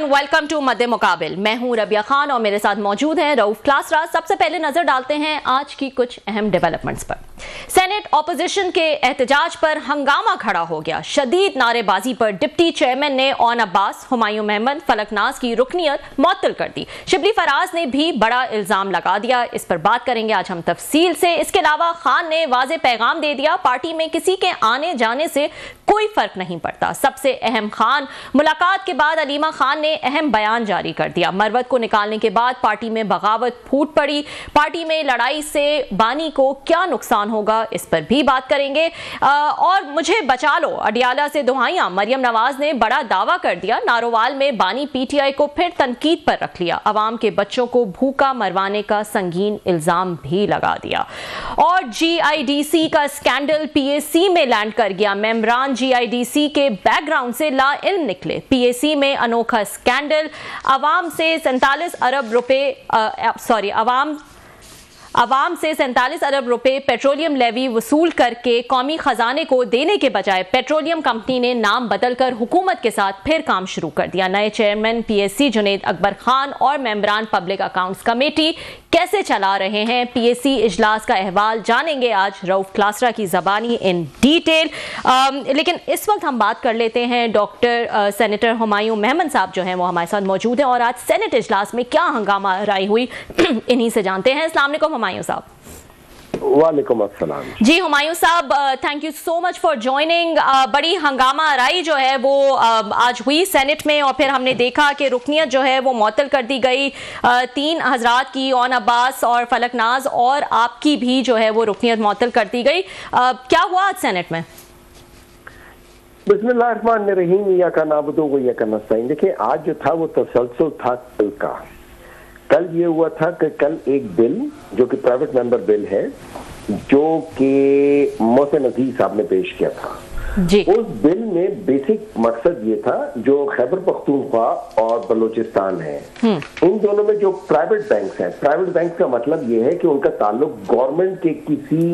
And welcome to मध्य मुकाबिल। मैं हूं रबिया खान और मेरे साथ मौजूद हैं रऊफ क्लासरा। सबसे पहले नजर डालते हैं आज की कुछ अहम डेवलपमेंट्स पर। सेनेट ऑपोजिशन के एहतजाज पर हंगामा खड़ा हो गया। शदीद नारेबाजी पर डिप्टी चेयरमैन ने ओन अब्बास, हुमायूं महमद, फलकनाज की रुकनियत मुअत्तल कर दी। शिबली फराज ने भी बड़ा इल्जाम लगा दिया। इस पर बात करेंगे आज हम तफसील से। इसके अलावा खान ने वाज़े पैगाम दे दिया, पार्टी में किसी के आने जाने से कोई फर्क नहीं पड़ता। सबसे अहम, खान मुलाकात के बाद अलीमा खान ने अहम बयान जारी कर दिया। मरवत को निकालने के बाद पार्टी में बगावत फूट पड़ी। पार्टी में लड़ाई से बानी को क्या नुकसान होगा, इस पर भी बात करेंगे। और मुझे बचा लो अडियाला से दुहाइयां, मरियम नवाज ने बड़ा दावा कर दिया। नारोवाल में बानी पीटीआई को फिर तनकीद पर रख लिया। अवाम के बच्चों को भूखा मरवाने का संगीन इल्जाम भी लगा दिया। और जीआईडीसी का स्कैंडल पीएसी में लैंड कर गया। मेंबरान जीआईडीसी के बैकग्राउंड से लाइल्म निकले। पीएसी में अनोखा स्कैंडल। अवाम से 47 अरब रुपए पेट्रोलियम लेवी वसूल करके कौमी खजाने को देने के बजाय पेट्रोलियम कंपनी ने नाम बदलकर हुकूमत के साथ फिर काम शुरू कर दिया। नए चेयरमैन पीएससी जुनेद अकबर खान और मेंबरान पब्लिक अकाउंट्स कमेटी कैसे चला रहे हैं पीएससी इजलास का अहवाल जानेंगे आज रऊफ क्लासरा की जबानी इन डिटेल। लेकिन इस वक्त हम बात कर लेते हैं डॉक्टर सेनेटर हुमायूं महमद साहब जो हैं वो हमारे साथ मौजूद हैं और आज सेनेट इजलास में क्या हंगामा राय हुई इन्हीं से जानते हैं। अस्सलाम वालेकुम हुमायूं साहब। वालेकुम अस्सलाम जी हुमायूं साहब, thank you so much for joining. बड़ी हंगामा आराई जो है वो आज हुई सेनेट में और फिर हमने देखा कि रुकनियत जो है वो मुअत्तल कर दी गई। 3 हजरात की, ओन अब्बास और फलकनाज और आपकी भी जो है वो रुकनियत मुअत्तल कर दी गई। क्या हुआ आज सेनेट में? बिस्मिल्लाहिर्रहमानिर्रहीम, या का नाबुदु व या का नस्तईन। देखिए, आज जो था वो तसलसल था कल का। कल ये हुआ था कि कल एक बिल जो कि प्राइवेट मेंबर बिल है जो कि मोहसिन अजीज साहब ने पेश किया था जी। उस बिल में बेसिक मकसद ये था, जो खैबर पख्तूनख्वा और बलोचिस्तान है इन दोनों में जो प्राइवेट बैंक्स हैं, प्राइवेट बैंक का मतलब ये है कि उनका ताल्लुक गवर्नमेंट के किसी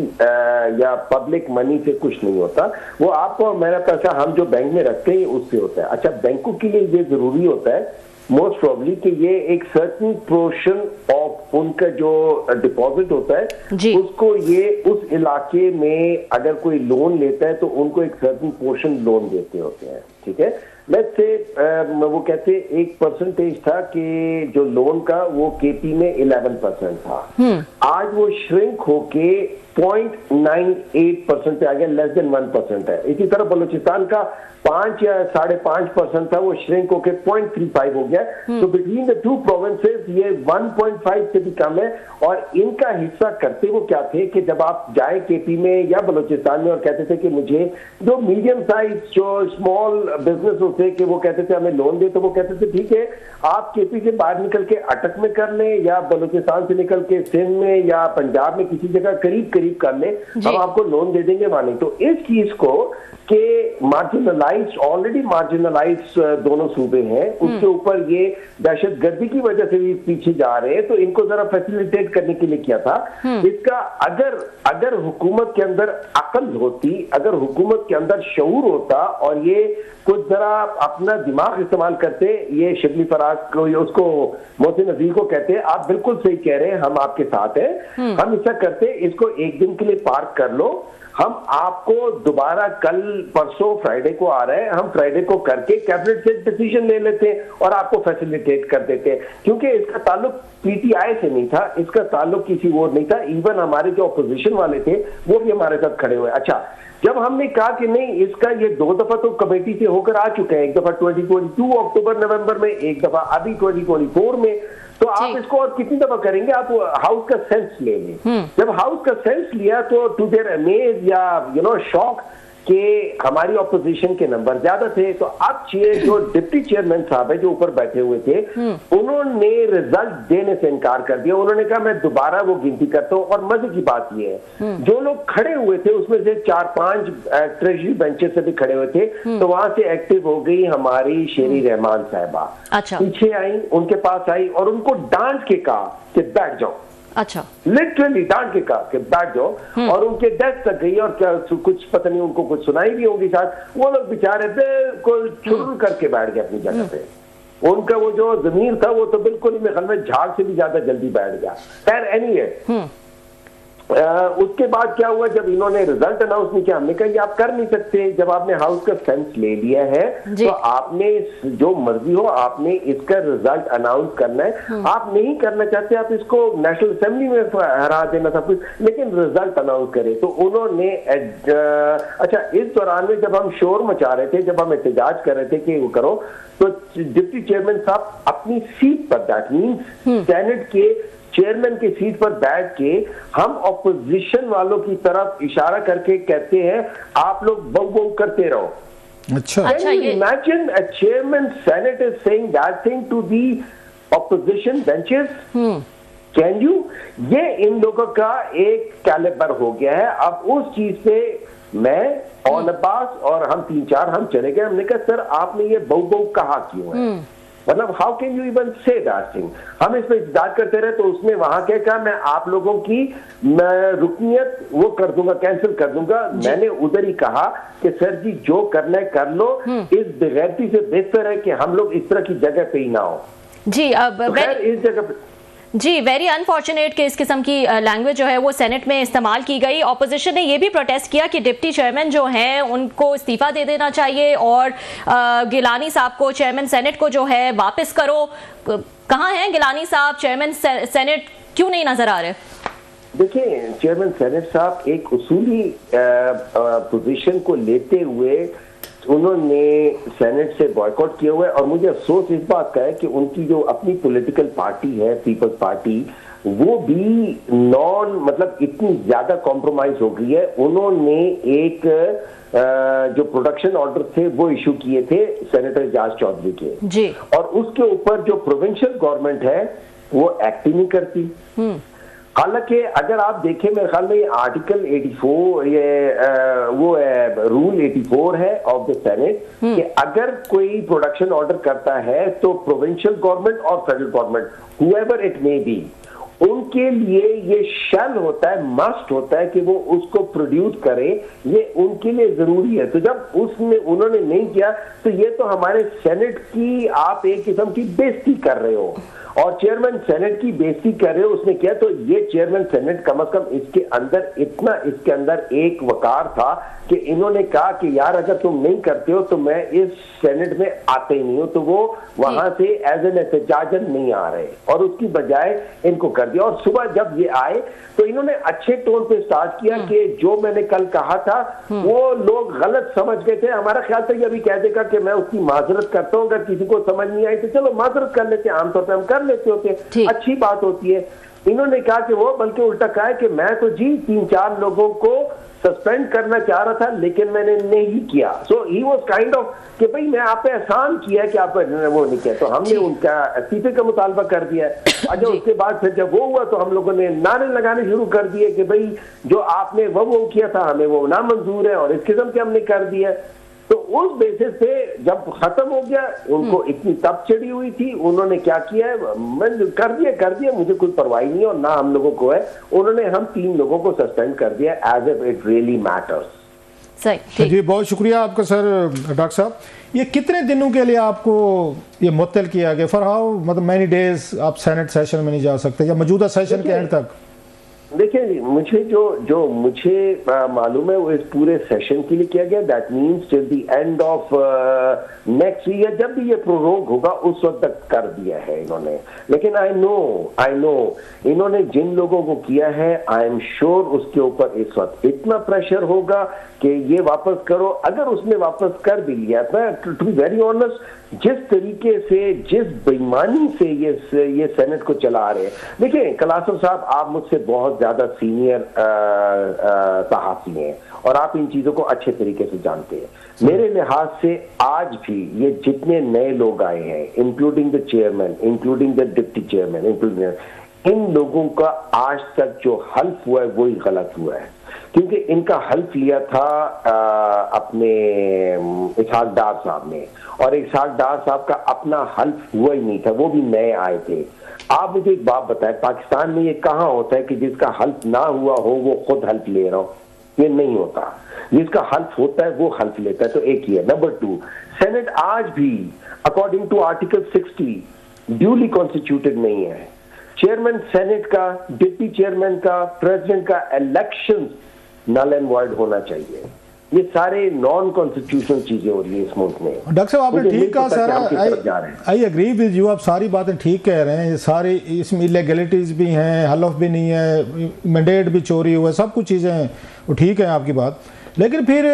या पब्लिक मनी से कुछ नहीं होता। वो आपको और मेरा पैसा हम जो बैंक में रखते हैं उससे होता है। अच्छा, बैंकों के लिए ये जरूरी होता है मोस्ट प्रॉब्ली कि ये एक सर्टेन पोर्शन ऑफ उनका जो डिपॉजिट होता है उसको ये उस इलाके में अगर कोई लोन लेता है तो उनको एक सर्टेन पोर्शन लोन देते होते हैं। ठीक है, लेट्स से वो कहते 1% था कि जो लोन का वो केपी में 11% था। आज वो श्रिंक होके 0.98% पे आ गया, लेस देन 1% है। इसी तरह बलूचिस्तान का 5 या 5.5% था, वो श्रिंक होके 0.35 हो गया। तो बिटवीन द टू प्रोविंसेस ये 1.5 से भी कम है। और इनका हिस्सा करते वो क्या थे कि जब आप जाए केपी में या बलूचिस्तान में और कहते थे कि मुझे जो मीडियम साइज जो स्मॉल बिजनेस होते कि वो कहते थे हमें लोन दे, तो वो कहते थे ठीक है आप केपी से बाहर निकल के अटक में कर लें या बलूचिस्तान से निकल के सिंध में या पंजाब में किसी जगह करीब करीब कर लें, हम आपको लोन दे देंगे वहां नहीं। तो इस चीज को कि मार्जिनलाइज्ड, ऑलरेडी मार्जिनलाइज्ड दोनों सूबे हैं, उसके ऊपर ये दहशतगर्दी की वजह से भी पीछे जा रहे हैं, तो इनको जरा फैसिलिटेट करने के लिए किया था। इसका अगर हुकूमत के अंदर अकल होती, अगर हुकूमत के अंदर शऊर होता और ये कुछ जरा अपना दिमाग इस्तेमाल करते, ये शिबली फराज को, उसको मोहसिन अजीज को कहते हैं आप बिल्कुल सही कह रहे हैं, हम आपके साथ हैं, हम ऐसा करते, इसको एक दिन के लिए पार्क कर लो, हम आपको दोबारा कल परसों फ्राइडे को आ रहे हैं, हम फ्राइडे को करके कैबिनेट से डिसीजन ले लेते हैं और आपको फैसिलिटेट कर देते हैं। क्योंकि इसका ताल्लुक पीटीआई से नहीं था, इसका ताल्लुक किसी और नहीं था। इवन हमारे जो अपोजिशन वाले थे वो भी हमारे साथ खड़े हुए। अच्छा, जब हमने कहा कि नहीं, इसका ये 2 दफा तो कमेटी से होकर आ चुके हैं, एक दफा 2022 अक्टूबर नवंबर में, एक दफा अभी 2024 में, तो आप इसको और कितनी दफा करेंगे? आप हाउस का सेंस ले लें। जब हाउस का सेंस लिया तो टू देयर अमेज या शॉक कि हमारी ऑपोजिशन के नंबर ज्यादा थे। तो अब जो डिप्टी चेयरमैन साहब है जो ऊपर बैठे हुए थे, उन्होंने रिजल्ट देने से इनकार कर दिया। उन्होंने कहा मैं दोबारा वो गिनती करता हूँ। और मजे की बात ये है, जो लोग खड़े हुए थे उसमें से 4-5 ट्रेजरी बेंचेस से भी खड़े हुए थे, तो वहां से एक्टिव हो गई हमारी शेरी रहमान साहिबा। अच्छा। पीछे आई, उनके पास आई और उनको डांट के कहा कि बैठ जाओ। अच्छा, लिटरली डांट के कहा कि बैठ जाओ। और उनके डेस्क तक गई और क्या कुछ पता नहीं उनको कुछ सुनाई भी होगी शायद, वो लोग बेचारे बिल्कुल चुरुल करके बैठ गए अपनी जगह पे। उनका वो जो जमीर था वो तो बिल्कुल ही मेरे ख्याल में झाड़ से भी ज्यादा जल्दी बैठ गया। खैर एनीवे, उसके बाद क्या हुआ, जब इन्होंने रिजल्ट अनाउंस नहीं किया, हमने कहा ये आप कर नहीं सकते, जब आपने हाउस का सेंस ले लिया है तो आपने जो मर्जी हो आपने इसका रिजल्ट अनाउंस करना है। आप नहीं करना चाहते, आप इसको नेशनल असेंबली में हरा देना था कुछ, लेकिन रिजल्ट अनाउंस करे। तो उन्होंने अच्छा, इस दौरान में जब हम शोर मचा रहे थे, जब हम एहतजाज कर रहे थे कि वो करो, तो डिप्टी चेयरमैन साहब अपनी सीट पर, दैट मीन्स सेनेट के चेयरमैन की सीट पर बैठ के हम ऑपोजिशन वालों की तरफ इशारा करके कहते हैं आप लोग बग बग करते रहो। अच्छा, imagine a chairman senate is saying that thing to the opposition benches. Can you? ये इन लोगों का एक कैलिबर हो गया है। अब उस चीज पे मैं और अब्बास और हम 3-4 हम चले गए। हमने कहा सर आपने ये बग बग कहा क्यों है, मतलब how can you even say that thing. हम इस पे इज्तिहाद करते रहे, तो उसने वहां क्या कहा, मैं आप लोगों की रुकनियत वो कर दूंगा, कैंसिल कर दूंगा। मैंने उधर ही कहा कि सर जी जो करना है कर लो, इस बेगैरती से बेहतर है कि हम लोग इस तरह की जगह पे ही ना हो। जी, अब तो खैर इस जगह पे जी, वेरी अनफॉर्चुनेट कि इस किस्म की लैंग्वेज जो है वो सेनेट में इस्तेमाल की गई। ऑपोजिशन ने ये भी प्रोटेस्ट किया कि डिप्टी चेयरमैन जो हैं उनको इस्तीफा दे देना चाहिए और गिलानी साहब को, चेयरमैन सेनेट को जो है वापस करो। कहाँ हैं गिलानी साहब, चेयरमैन सेनेट क्यों नहीं नजर आ रहे? देखिए, चेयरमैन सेनेट साहब एक उसूली पोजीशन को लेते हुए उन्होंने सेनेट से बॉयकॉट किया हुआ है, और मुझे अफसोस इस बात का है कि उनकी जो अपनी पॉलिटिकल पार्टी है, पीपल्स पार्टी, वो भी मतलब इतनी ज्यादा कॉम्प्रोमाइज हो गई है। उन्होंने एक जो प्रोडक्शन ऑर्डर थे वो इशू किए थे सेनेटर एजाज चौधरी के जी, और उसके ऊपर जो प्रोविंशियल गवर्नमेंट है वो एक्ट ही नहीं करती। हालांकि अगर आप देखें, मेरे ख्याल में आर्टिकल 84 ये वो है, रूल 84 है ऑफ द सेनेट, कि अगर कोई प्रोडक्शन ऑर्डर करता है तो प्रोविंशियल गवर्नमेंट और federal government, however it may be, उनके लिए ये शैल होता है, मस्ट होता है कि वो उसको प्रोड्यूस करें, ये उनके लिए जरूरी है। तो जब उन्होंने नहीं किया तो ये तो हमारे सेनेट की आप एक किस्म की बेइज्जती कर रहे हो, और चेयरमैन सेनेट की बेइज्जती कर रहे हो उसने किया। तो ये चेयरमैन सेनेट कम से कम इसके अंदर एक वकार था कि इन्होंने कहा कि यार अगर तुम नहीं करते हो तो मैं इस सेनेट में आते ही नहीं हूं, तो वो वहां से एज एन एहतजाजन नहीं आ रहे, और उसकी बजाय इनको कर दिया। और सुबह जब ये आए तो इन्होंने अच्छे टोन पे स्टार्ट किया कि जो मैंने कल कहा था वो लोग गलत समझ गए थे। हमारा ख्याल था ये अभी कह देगा कि मैं उसकी माजरत करता हूं, अगर किसी को समझ नहीं आई तो चलो माजरत कर लेते हैं, आमतौर पर हम कर लेते होते, अच्छी बात होती है। इन्होंने कहा कि वो बल्कि उल्टा कहा है कि मैं तो जी 3-4 लोगों को सस्पेंड करना चाह रहा था लेकिन मैंने नहीं किया। सो ही वाज काइंड ऑफ कि भाई मैं आप पे एहसान किया है कि आप वो नहीं किया, तो हमने उनका इस्तीफे का मुतालबा कर दिया। अच्छा, उसके बाद फिर जब वो हुआ तो हम लोगों ने नारे लगाने शुरू कर दिए कि भाई जो आपने वो किया था हमें वो नामंजूर है, और इस किस्म के हमने कर दिया। तो उस बेसिस पे जब खत्म हो गया, उनको इतनी तप चढ़ी हुई थी, उन्होंने क्या किया है, मैं कर दिया, मुझे कोई परवाह नहीं है और ना हम लोगों को है। उन्होंने हम 3 लोगों को सस्पेंड कर दिया as if it really matters. सही जी, बहुत शुक्रिया आपका सर। डॉक्टर साहब, ये कितने दिनों के लिए आपको ये मुअत्तल किया गया? फॉर हाउ, मतलब मैनी डेज आप सेनेट सेशन में नहीं जा सकते, या मौजूदा सेशन के एंड तक? देखिए, मुझे जो मुझे मालूम है वो इस पूरे सेशन के लिए किया गया, that means till the end of next year, जब भी ये प्रोरोग होगा उस वक्त तक कर दिया है इन्होंने। लेकिन आई नो इन्होंने जिन लोगों को किया है, आई एम श्योर उसके ऊपर इस वक्त इतना प्रेशर होगा कि ये वापस करो। अगर उसने वापस कर भी लिया, टू बी वेरी ऑनेस्ट, जिस तरीके से, जिस बेईमानी से ये सेनेट को चला रहे हैं। देखिए कलासर साहब, आप मुझसे बहुत ज्यादा सीनियर सहाफी हैं और आप इन चीजों को अच्छे तरीके से जानते हैं। मेरे लिहाज से आज भी ये जितने नए लोग आए हैं, including the chairman, including the deputy chairman, including in लोगों का आज तक जो हल्फ हुआ है वही गलत हुआ है, क्योंकि इनका हल्फ लिया था अपने इसहाक डार साहब ने, और इसहाक डार साहब का अपना हल्फ हुआ ही नहीं था, वो भी नए आए थे। आप मुझे एक बात बताएं, पाकिस्तान में ये कहाँ होता है कि जिसका हल्फ ना हुआ हो वो खुद हल्फ ले रहा हो? ये नहीं होता। जिसका हल्फ होता है वो हल्फ लेता है, तो एक ही है। नंबर 2, सेनेट आज भी according to article 60 duly constituted नहीं है। चेयरमैन सेनेट का, डिप्टी चेयरमैन का, प्रेसिडेंट का इलेक्शन नल एंड वॉइड होना चाहिए। ये सारे नॉन कॉन्स्टिट्यूशनल चीजें हो रही है इस मुल्क में। डॉक्टर साहब आपने ठीक कहा sir, I agree with you, आप सारी बातें ठीक कह रहे हैं। ये सारी इसमें इलीगलिटीज भी हैं, हलफ भी नहीं है, मैंडेट भी चोरी हुआ है, सब कुछ चीज़ें हैं, वो ठीक है आपकी बात। लेकिन फिर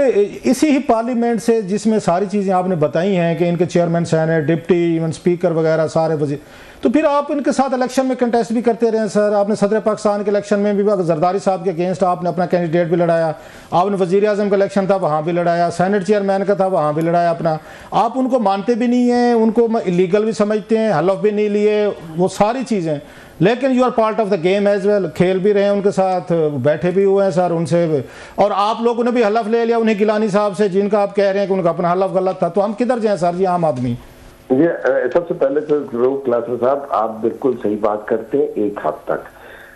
इसी ही पार्लियामेंट से जिसमें सारी चीज़ें आपने बताई हैं कि इनके chairman senate, deputy, even speaker वगैरह सारे वजीर, तो फिर आप इनके साथ इलेक्शन में कंटेस्ट भी करते रहे सर। आपने सदर पाकिस्तान के इलेक्शन में भी जरदारी साहब के अगेंस्ट आपने अपना कैंडिडेट भी लड़ाया, आपने वजीर आजम का इलेक्शन था वहाँ भी लड़ाया, सेनेट चेयरमैन का था वहाँ भी लड़ाया अपना। आप उनको मानते भी नहीं हैं, उनको इलीगल भी समझते हैं, हलफ भी नहीं लिए, वो सारी चीज़ें, लेकिन you are part of the game as well, खेल भी रहे हैं उनके साथ, बैठे भी हुए हैं सर उनसे, और आप लोगों ने भी हलफ ले लिया उन्हें गिलानी साहब से, जिनका आप कह रहे हैं कि उनका अपना हलफ गलत था। तो हम किधर जाएं सर जी, आम आदमी? ये सबसे पहले तो रऊफ क्लासर साहब, आप बिल्कुल सही बात करते हैं एक हद तक।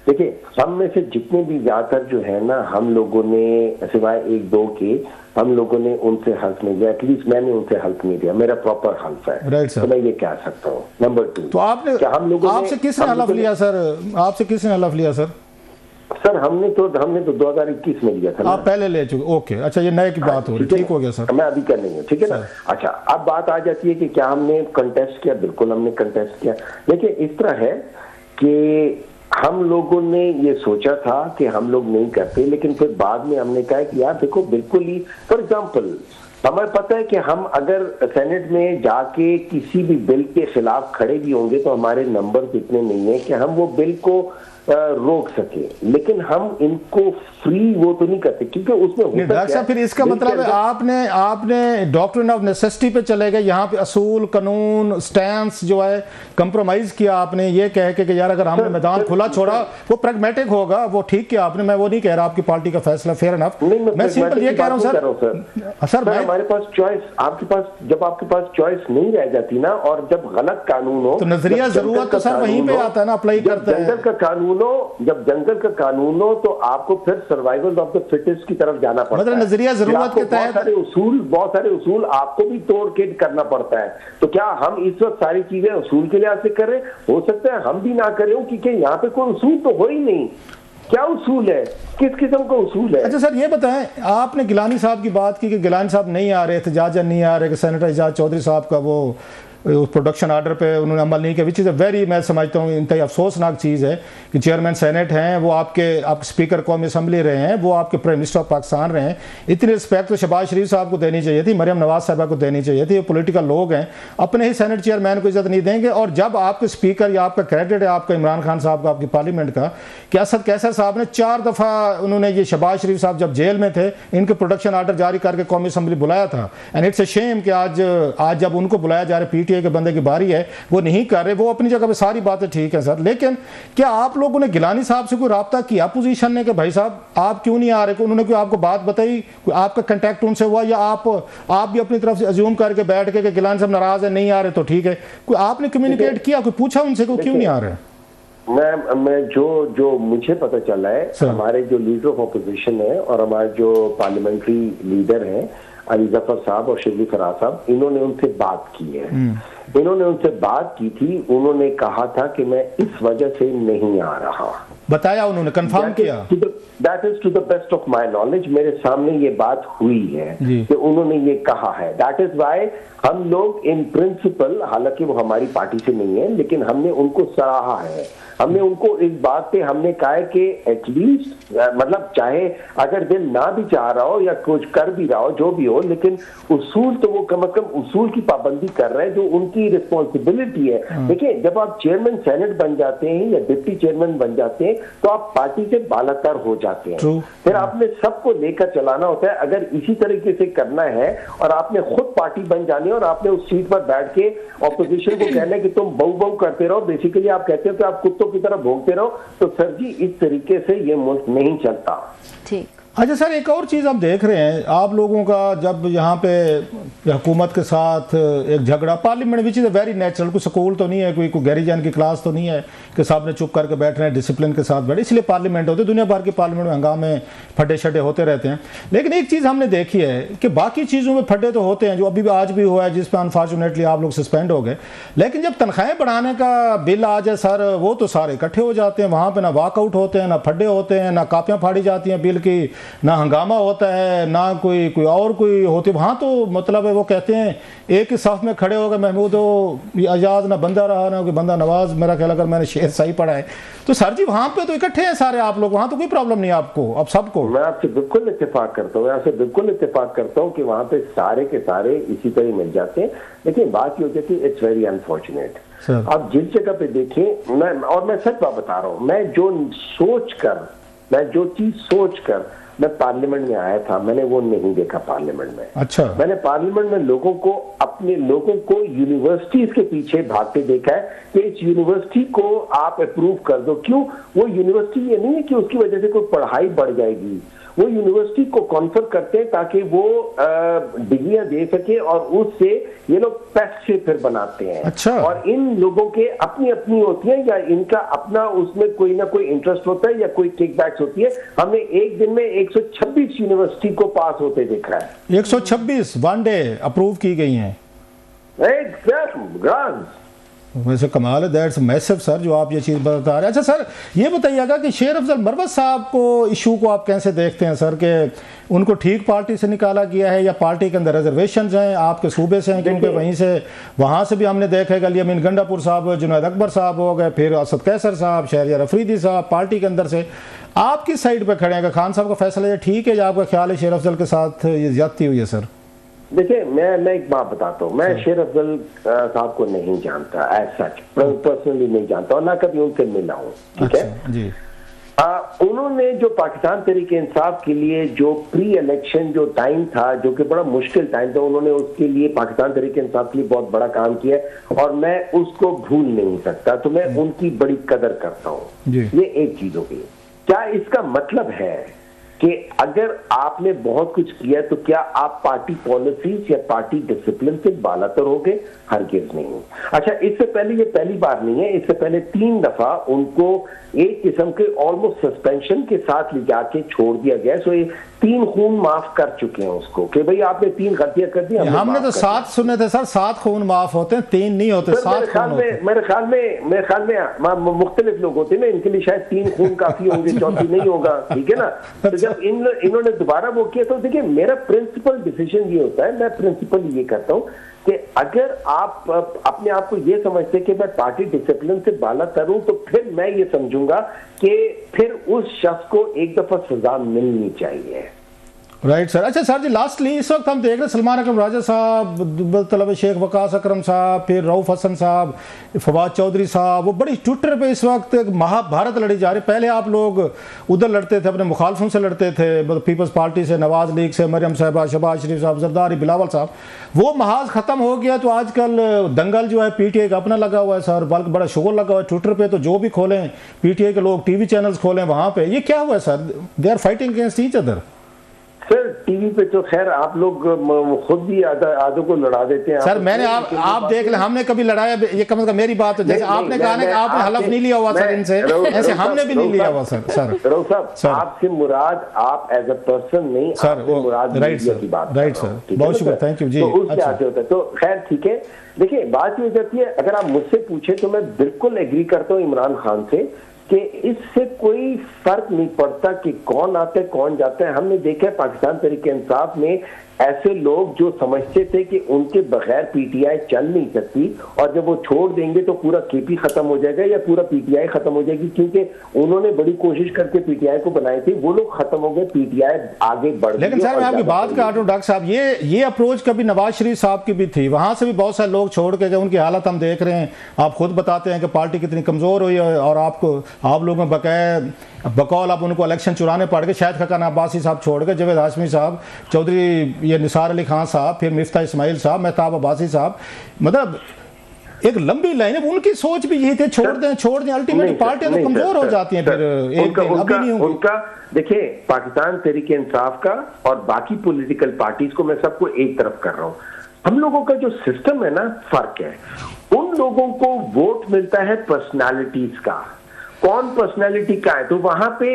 देखिए, हम में से जितने भी ज्यादातर जो है ना, हम लोगों ने सिवाय 1-2 के, हम लोगों ने उनसे हल्फ नहीं दिया। एटलीस्ट मैंने उनसे हल्फ नहीं दिया, मेरा प्रॉपर हल्फ है, राइट सर, तो मैं ये कह सकता हूँ। नंबर 2, तो आपने, क्या हम लोगों आपसे किसने हल्फ लिया सर? आपसे किसने हल्फ लिया सर? सर हमने तो 2021 में लिया था। आप पहले ले चुके, ओके, अच्छा, ये नए की बात हो रही, ठीक हो गया सर, मैं अभी कर लेंगे, ठीक है ना। अच्छा, अब बात आ जाती है कि क्या हमने कंटेस्ट किया? बिल्कुल हमने कंटेस्ट किया। देखिए, इस तरह है कि हम लोगों ने ये सोचा था कि हम लोग नहीं करते, लेकिन फिर बाद में हमने कहा कि यार देखो, बिल्कुल ही, फॉर एग्जाम्पल हमें पता है कि हम अगर सेनेट में जाके किसी भी बिल के खिलाफ खड़े भी होंगे तो हमारे नंबर इतने नहीं है कि हम वो बिल को रोक सके, लेकिन हम इनको फ्री वो तो नहीं करते, क्योंकि उसमें डॉक्टर साहब फिर इसका मतलब है आपने डॉक्ट्रिन ऑफ नेसेसिटी पे चले गए, यहाँ पे असूल, कानून, स्टैंस जो है कंप्रोमाइज किया आपने, ये कह के कि यार अगर हमने मैदान खुला छोड़ा वो प्रैग्मेटिक होगा, वो ठीक किया आपने। मैं वो नहीं कह रहा आपकी पार्टी का फैसला, फेयर एनफ, मैं सिंपल ये कह रहा हूँ सर, हमारे पास चॉइस, आपके पास जब आपके पास चॉइस नहीं रह जाती ना, और जब गलत कानून हो तो नजरिया जरूरत तो सर वहीं पे आता है ना, अप्लाई करते हैं। जंगल का कानून हो, जब जंगल का कानून हो तो आपको फिर सर्वाइवल ऑफ द फिटेस्ट की तरफ जाना पड़ता है। मतलब नजरिया जरूरत के तहत बहुत सारे उसूल आपको भी तोड़ के करना पड़ता है। तो क्या हम इस वक्त सारी चीजें उसूल के लिहाज से कर रहे? हो सकता है हम भी ना करें, क्योंकि यहाँ पे कोई उसूल तो हो ही नहीं। क्या उसूल है, किस किस्म का उसूल है? अच्छा सर, ये बताएं, आपने गिलानी साहब की बात की कि गिलानी साहब नहीं आ रहे, एहतजाज नहीं आ रहे, कि सेनेटर एजाज चौधरी साहब का वो प्रोडक्शन आर्डर पे उन्होंने अमल नहीं किया, विच इज़ अ वेरी, मैं समझता हूँ इंतहाई अफसोसनाक चीज़ है कि चेयरमैन सेनेट हैं, वो आपके स्पीकर कौमी असम्बली रहे हैं, वो आपके प्राइम मिनिस्टर ऑफ पाकिस्तान रहे हैं। इतनी रिस्पेक्ट तो शहबाज शरीफ साहब को देनी चाहिए थी, मरियम नवाज साहबा को देनी चाहिए थी। ये पॉलिटिकल लोग हैं, अपने ही सेनेट चेयरमैन को इज्जत नहीं देंगे। और जब आपके स्पीकर या आपका कैंडिडेट है, आपका इमरान खान साहब का, आपकी पार्लियामेंट का, कि असद कैसर साहब ने 4 दफ़ा उन्होंने, ये शहबाज शरीफ साहब जब जेल में थे, इनके प्रोडक्शन आर्डर जारी करके कौमी असम्बली बुलाया था। एंड इट्स अ शेम कि आज जब उनको बुलाया जा रहा है, PTI के बंदे की बारी है, वो नहीं कर रहे। वो अपनी जगह पे सारी बातें ठीक है सर, लेकिन क्या आप लोगों ने गिलानी साहब से कोई राब्ता किया पोजीशन ने कि भाई साहब आप क्यों नहीं आ रहे? उन्होंने कोई आपको बात बताई, कोई आपका कांटेक्ट उनसे हुआ, या आप भी अपनी तरफ से अज्यूम करके बैठ के कि गिलानी साहब नाराज है, नहीं आ रहे तो ठीक है? कोई आपने कम्युनिकेट किया, कोई पूछा उनसे को क्यों नहीं आ रहे? मैं जो मुझे पता चला है, हमारे जो लीडर ऑफ ऑपोजिशन है और हमारे जो पार्लियामेंट्री लीडर हैं अली जफर साहब और शिबली फराज साहब, इन्होंने उनसे बात की है। इन्होंने उनसे बात की थी, उन्होंने कहा था कि मैं इस वजह से नहीं आ रहा। बताया उन्होंने, कंफर्म किया? That is to the best of my knowledge, मेरे सामने ये बात हुई है कि उन्होंने ये कहा है। दैट इज वाई हम लोग इन प्रिंसिपल, हालांकि वो हमारी पार्टी से नहीं है, लेकिन हमने उनको सराहा है। हमने उनको इस बात पे हमने कहा है कि एटलीस्ट मतलब चाहे अगर दिल ना भी चाह रहा हो या कुछ कर भी रहा हो, जो भी हो, लेकिन उसूल तो वो कम से कम उसूल की पाबंदी कर रहे हैं, जो उनकी रिस्पॉन्सिबिलिटी है। देखिए, जब आप चेयरमैन सेनेट बन जाते हैं या डिप्टी चेयरमैन बन जाते हैं तो आप पार्टी से बालातर हो जाते हैं। फिर आपने सबको लेकर चलाना होता है। अगर इसी तरीके से करना है और आपने खुद पार्टी बन जानी है और आपने उस सीट पर बैठ के ऑपोजिशन को कहना है कि तुम बहु बहु करते रहो, बेसिकली आप कहते हो कि आप कुत्तों की तरह भोगते रहो, तो सर जी इस तरीके से ये मुल्क नहीं चलता। ठीक, अच्छा सर, एक और चीज़ हम देख रहे हैं आप लोगों का, जब यहाँ पे हुकूमत के साथ एक झगड़ा parliament which is very natural, कोई स्कूल तो नहीं है, कोई गैरीजन की क्लास तो नहीं है कि साहब ने चुप करके बैठ रहे हैं, डिसिप्लिन के साथ बैठे, इसलिए पार्लियामेंट होते, दुनिया भर के पार्लियामेंट में हंगामे फटे शटे होते रहते हैं। लेकिन एक चीज़ हमने देखी है कि बाकी चीज़ों में फटे तो होते हैं, जो अभी भी आज भी हुआ है जिस पर अनफॉर्चुनेटली आप लोग सस्पेंड हो गए, लेकिन जब तनख्वाहें बढ़ाने का बिल आ जाए सर, वो तो सारे इकट्ठे हो जाते हैं, वहाँ पर ना वॉकआउट होते हैं, ना फड्डे होते हैं, ना कापियाँ फाड़ी जाती हैं बिल की, ना हंगामा होता है, ना कोई और कोई होती। वहाँ तो मतलब है वो कहते हैं एक ही साफ में खड़े हो गए महमूद आजाद, ना बंदा रहा ना कोई बंदा नवाज, मेरा ख्याल अगर मैंने शेर सही पढ़ा है तो सर जी वहाँ पे तो इकट्ठे हैं सारे आप लोग, वहाँ तो कोई प्रॉब्लम नहीं आपको, अब सबको। मैं आपसे बिल्कुल इत्तेफाक करता हूँ, कि वहाँ पे सारे के सारे इसी तरह मिल जाते हैं। लेकिन बात ये होती है कि इट्स वेरी अनफॉर्चुनेट। अब जिस जगह पे देखें, मैं सच बात बता रहा हूँ, मैं जो चीज सोच कर मैं पार्लियामेंट में आया था, मैंने वो नहीं देखा पार्लियामेंट में। अच्छा। मैंने पार्लियामेंट में अपने लोगों को यूनिवर्सिटीज के पीछे भागते देखा है कि इस यूनिवर्सिटी को आप अप्रूव कर दो। क्यों? वो यूनिवर्सिटी ये नहीं है कि उसकी वजह से कोई पढ़ाई बढ़ जाएगी, वो यूनिवर्सिटी को कॉन्फर करते हैं ताकि वो डिग्रियां दे सके और उससे ये लोग पैसे फिर बनाते हैं। अच्छा। और इन लोगों के अपनी अपनी होती है या इनका अपना उसमें कोई ना कोई इंटरेस्ट होता है या कोई टेकबैक्स होती है। हमने एक दिन में 126 यूनिवर्सिटी को पास होते देखा है। 126 वन डे अप्रूव की गई हैं। वैसे कमाल है, दैट्स मैसिव सर जो आप ये चीज़ बता रहे हैं। अच्छा सर, ये बताइएगा कि शेर अफजल मरवत साहब को इशू को आप कैसे देखते हैं सर, कि उनको ठीक पार्टी से निकाला गया है या पार्टी के अंदर रिजर्वेशन हैं, आपके सूबे से हैं, क्योंकि वहाँ से भी हमने देखा है अली अमीन गंडापुर साहब, जुनैद अकबर साहब हो गए, फिर असद कैसर साहब, शहरियार अफरीदी साहब, पार्टी के अंदर से आप किस साइड पर खड़े हैं? खान साहब का फैसला ये ठीक है या आपका ख्याल है शेर अफजल के साथ ये ज्यादती हुई है? सर देखिए, मैं एक बात बताता हूँ, मैं शेर अफजल साहब को नहीं जानता, एज सच पर्सनली नहीं जानता और ना कभी उनसे मिला हूँ, ठीक है जी। उन्होंने जो पाकिस्तान तहरीक इंसाफ के लिए जो प्री इलेक्शन जो टाइम था, जो कि बड़ा मुश्किल टाइम था, उन्होंने उसके लिए पाकिस्तान तहरीक इंसाफ के लिए बहुत बड़ा काम किया और मैं उसको भूल नहीं सकता, तो मैं उनकी बड़ी कदर करता हूँ। ये एक चीज होगी। क्या इसका मतलब है कि अगर आपने बहुत कुछ किया तो क्या आप पार्टी पॉलिसीज या पार्टी डिसिप्लिन से बालातर हो गए? हरगिज़ नहीं। अच्छा, इससे पहले ये पहली बार नहीं है, इससे पहले 3 दफा उनको एक किस्म के ऑलमोस्ट सस्पेंशन के साथ ले जाके छोड़ दिया गया। सो ये 3 खून माफ कर चुके हैं उसको कि भाई आपने 3 गलतियां कर दी। हमने तो 7 सुने थे सर, 7 खून माफ होते हैं, 3 नहीं होते, 7 खून होते हैं। मेरे ख्याल में मुख्तलिफ लोग होते हैं ना, इनके लिए शायद 3 खून काफी होंगे, चौथी नहीं होगा, ठीक है ना। तो जब इन्होंने दोबारा वो किया तो देखिए, मेरा प्रिंसिपल डिसीजन ये होता है, मैं प्रिंसिपल ये करता हूँ कि अगर आप अपने आप को ये समझते कि मैं पार्टी डिसिप्लिन से बालातर हूं, तो फिर मैं ये समझूंगा कि फिर उस शख्स को एक दफा सजा मिलनी चाहिए। Right sir. अच्छा सर जी, लास्टली इस वक्त हम देख रहे हैं सलमान अकरम राजा साहब, तलब शेख वकास अकरम साहब, फिर रऊफ हसन साहब, फवाद चौधरी साहब, वो बड़ी ट्विटर पे इस वक्त महाभारत लड़ी जा रही। पहले आप लोग उधर लड़ते थे, अपने मुखालफों से लड़ते थे, पीपल्स पार्टी से, नवाज लीग से, मरियम साहबा, शहबाज शरीफ साहब, जरदारी, बिलावल साहब, वो महाज खत्म हो गया। तो आजकल दंगल जो है पीटीआई का अपना लगा हुआ है सर, बल्कि बड़ा शोर लगा हुआ है ट्विटर पे, तो जो भी खोलें पीटीआई के लोग टीवी चैनल्स खोलें वहाँ पे, ये क्या हुआ है sir? They are fighting against each other. Sir TV पे तो खैर आप लोग खुद भी आधों को लड़ा देते हैं सर। मैंने आप देख ले, हमने कभी लड़ाया? ये कम से कम मेरी बात है, जैसे आपने कहा कि आपने हलफ नहीं लिया हुआ सर इनसे, ऐसे हमने भी नहीं लिया हुआ सर। रऊफ साहब, आपसे मुराद आप एज अ पर्सन नहीं सर, मुराद मीडिया की बात। राइट सर, बहुत शुक्रिया, थैंक यू जी। तो उससे आते होता है तो खैर ठीक है। देखिए, बात ये हो जाती है, अगर आप मुझसे पूछे तो मैं बिल्कुल एग्री करता हूँ इमरान खान से कि इससे कोई फर्क नहीं पड़ता कि कौन आता है कौन जाता है। हमने देखा है पाकिस्तान तहरीक इंसाफ में ऐसे लोग जो समझते थे कि उनके बगैर पीटीआई चल नहीं सकती और जब वो छोड़ देंगे तो पूरा केपी खत्म हो जाएगा या पूरा पीटीआई खत्म हो जाएगी, क्योंकि उन्होंने बड़ी कोशिश करके पीटीआई को बनाई थी, वो लोग खत्म हो गए, पीटीआई आगे बढ़ गई। लेकिन सर मैं आपकी बात काटूं डॉक्टर साहब, ये अप्रोच कभी नवाज शरीफ साहब की भी थी, वहां से भी बहुत सारे लोग छोड़ के गए, उनकी हालत हम देख रहे हैं, आप खुद बताते हैं कि पार्टी कितनी कमजोर हुई है और आप लोगों में बकौल अब उनको इलेक्शन चुराने पड़ गए। शाहिद खकान अब्बासी साहब छोड़ गए, जावेद हाशमी साहब, चौधरी ये निसार अली खान साहब, फिर मिफ्ता इस्माइल साहब, मेहताब अब्बासी साहब, मतलब एक लंबी लाइन है, उनकी सोच भी यही थी, छोड़ दें अल्टीमेटली पार्टियां तो कमजोर हो जाती हैं फिर एक दिन, अभी नहीं होगी। उनका देखिए, पाकिस्तान तहरीक इंसाफ का और बाकी पॉलिटिकल पार्टीज को मैं सबको एक तरफ कर रहा हूं। हम लोगों का जो सिस्टम है ना, फर्क है। उन लोगों को वोट मिलता है पर्सनालिटीज का, कौन पर्सनालिटी का है, तो वहां पे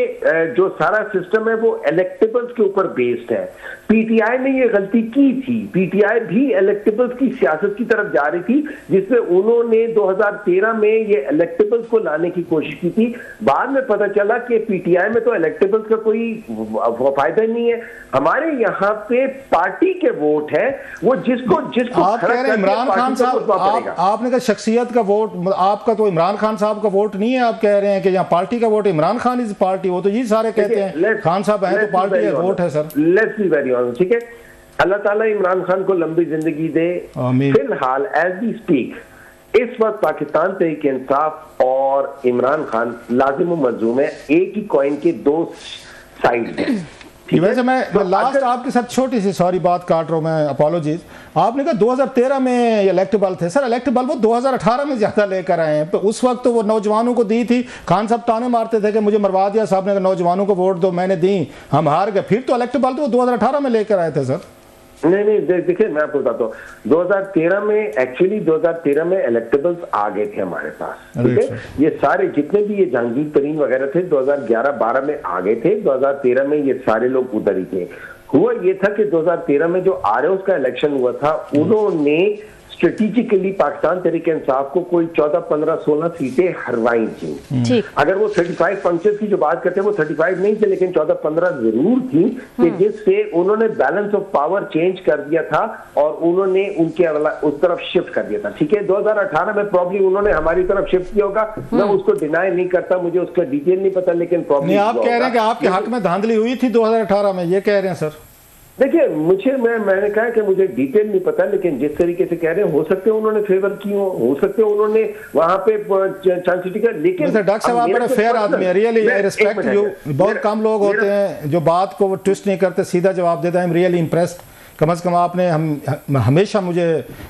जो सारा सिस्टम है वो इलेक्टेबल्स के ऊपर बेस्ड है। पीटीआई ने ये गलती की थी, पीटीआई भी इलेक्टेबल्स की सियासत की तरफ जा रही थी, जिसमें उन्होंने 2013 में ये इलेक्टेबल्स को लाने की कोशिश की थी। बाद में पता चला कि पीटीआई में तो इलेक्टेबल्स का कोई फायदा नहीं है। हमारे यहाँ पे पार्टी के वोट है, वो जिसको आप कह रहे हैं इमरान खान साहब, आपने कहा शख्सियत का वोट, आपका तो इमरान खान साहब का वोट नहीं है, आप कह रहे हैं कि यहाँ पार्टी का वोट, इमरान खान इस पार्टी, वो तो ये सारे कहते हैं खान साहब है तो पार्टी है, वोट है sir. Let's be very honest, ठीक है। अल्लाह ताला इमरान खान को लंबी जिंदगी दे। फिलहाल एज वी स्पीक इस वक्त पाकिस्तान तहरीक इंसाफ और इमरान खान लाजिम मजलूम है, एक ही कॉइन के दो साइड हैं। वैसे मैं लास्ट आपके साथ छोटी सी, सॉरी बात काट रहा हूँ मैं, अपॉलॉजीज। आपने कहा 2013 में इलेक्टेबल थे, सर इलेक्टेबल वो 2018 में ज्यादा लेकर आए हैं, तो उस वक्त तो वो नौजवानों को दी थी। खान साहब ताने मारते थे कि मुझे मरवा दिया साहब ने, नौजवानों को वोट दो, मैंने दी, हम हार गए। फिर तो इलेक्टेबल तो वो 2018 में लेकर आए थे सर। नहीं देखिए, मैं आपको बताता हूँ, 2013 में एक्चुअली 2013 में इलेक्टेबल्स आ गए थे हमारे पास, ठीक है। ये सारे जितने भी ये जहांगीर तरीन वगैरह थे 2011-12 में आ गए थे, 2013 में ये सारे लोग उधर ही थे। हुआ ये था कि 2013 में जो आरओस का इलेक्शन हुआ था, उन्होंने स्ट्रेटेजिकली पाकिस्तान तहरीक इंसाफ को कोई 14, 15, 16 सीटें हरवाई थी। अगर वो 35 पंचेस की जो बात करते हैं, वो 35 नहीं थे, लेकिन 14, 15 जरूर थी, कि जिससे उन्होंने बैलेंस ऑफ पावर चेंज कर दिया था और उन्होंने उनके उस तरफ शिफ्ट कर दिया था, ठीक है। 2018 में प्रॉब्ली उन्होंने हमारी तरफ शिफ्ट किया होगा, मैं उसको डिनाई नहीं करता, मुझे उसका डिटेल नहीं पता, लेकिन प्रॉब्लम आप कह रहे हैं कि आपके हक में धांधली हुई थी 2018 में, ये कह रहे हैं सर? देखिए, मैंने कहा कि मुझे डिटेल नहीं पता, लेकिन जिस तरीके से कह रहे हैं, हो सकते हैं उन्होंने फेवर की हो सकते हैं उन्होंने वहां पे चांस टिका, लेकिन डॉक्टर साहब आप बड़े फेयर आदमी है, रियली आई रिस्पेक्ट यू। बहुत कम लोग होते हैं जो बात को ट्विस्ट नहीं करते, सीधा जवाब देते हैं। I am really impressed. कम से कम आपने हमेशा मुझे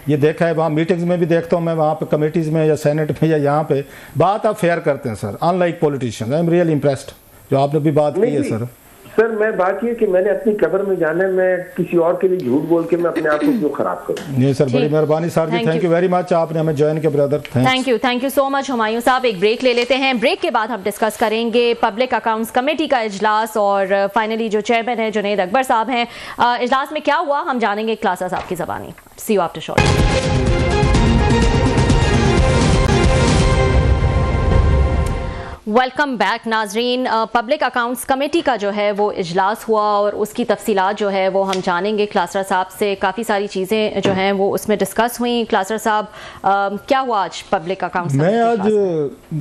ये देखा है, वहाँ मीटिंग्स में भी देखता हूँ मैं, वहाँ पे कमेटीज में या सेनेट में या यहाँ पे बात आप फेयर करते हैं sir, unlike politicians. I am really impressed जो आपने भी बात की है सर। सर मैं बात ये कि मैंने अपनी कब्र में जाना है, मैं किसी और के लिए झूठ बोल के मैं अपने आप को क्यों खराब करूं? नहीं सर, बड़ी मेहरबानी सर जी, थैंक यू वेरी मच, आपने हमें ज्वाइन किया brother. Thank you so much Humayun साहब। एक ब्रेक ले लेते हैं, ब्रेक के बाद हम डिस्कस करेंगे पब्लिक अकाउंट्स कमेटी का इजलास और फाइनली जो चेयरमैन है जुनैद अकबर साहब हैं, इजलास में क्या हुआ हम जानेंगे क्लासा साहब की ज़बानी। See you after short. Welcome back नाजरीन। पब्लिक अकाउंट्स कमेटी का जो है वो इजलास हुआ और उसकी तफसीलात जो है वो हम जानेंगे क्लासर साहब से। काफ़ी सारी चीज़ें जो हैं वो उसमें डिस्कस हुई। क्लासर साहब, क्या हुआ आज पब्लिक अकाउंट्स? मैं आज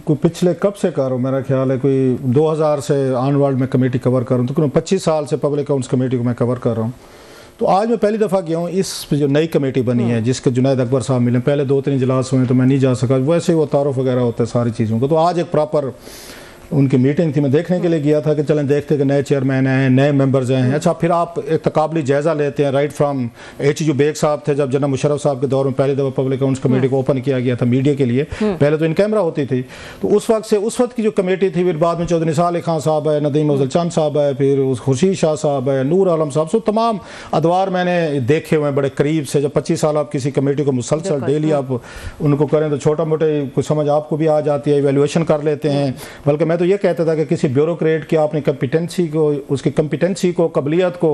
कोई पिछले कब से कर रहा हूँ, मेरा ख्याल है कोई 2000 से ऑनवर्ड में कमेटी कवर कर रहा हूँ, तो 25 साल से पब्लिक अकाउंट्स कमेटी को मैं कवर कर रहा हूँ। तो आज मैं पहली दफ़ा गया हूँ इस जो नई कमेटी बनी है जिसके जुनैद अकबर साहब मिले। पहले 2-3 इजलास हुए तो मैं नहीं जा सका, वैसे ही वो तारुफ वगैरह होता है सारी चीज़ों को। तो आज एक प्रॉपर उनकी मीटिंग थी, मैं देखने के लिए गया था कि चलें देखते कि नए चेयरमैन हैं, नए मेंबर्स हैं। अच्छा, फिर आप एक तकाबली जायज़ा लेते हैं राइट फ्राम H.U. बेग साहब थे जब जनरल मुशर्रफ साहब के दौर में पहली दफ़ा पब्लिक अकाउंट्स कमेटी को ओपन किया गया था मीडिया के लिए। पहले तो इन कैमरा होती थी, तो उस वक्त से उस वक्त की जो कमेटी थी, फिर बाद में चौधरी निसार अली खान साहब है, नदीम अफजल चंद साहब है, फिर खुर्शीद शाह साहब है, नूर आलम साहब, सो तमाम अदवार मैंने देखे हुए हैं बड़े करीब से। जब 25 साल आप किसी कमेटी को मुसलसल डेली आप उनको करें तो छोटा मोटे कुछ समझ आपको भी आ जाती है, इवेल्युएशन कर लेते हैं। बल्कि मैं तो ये कहता था कि किसी ब्यूरोक्रेट की आपने कंपिटेंसी को, उसकी कंपिटेंसी को, काबिलियत को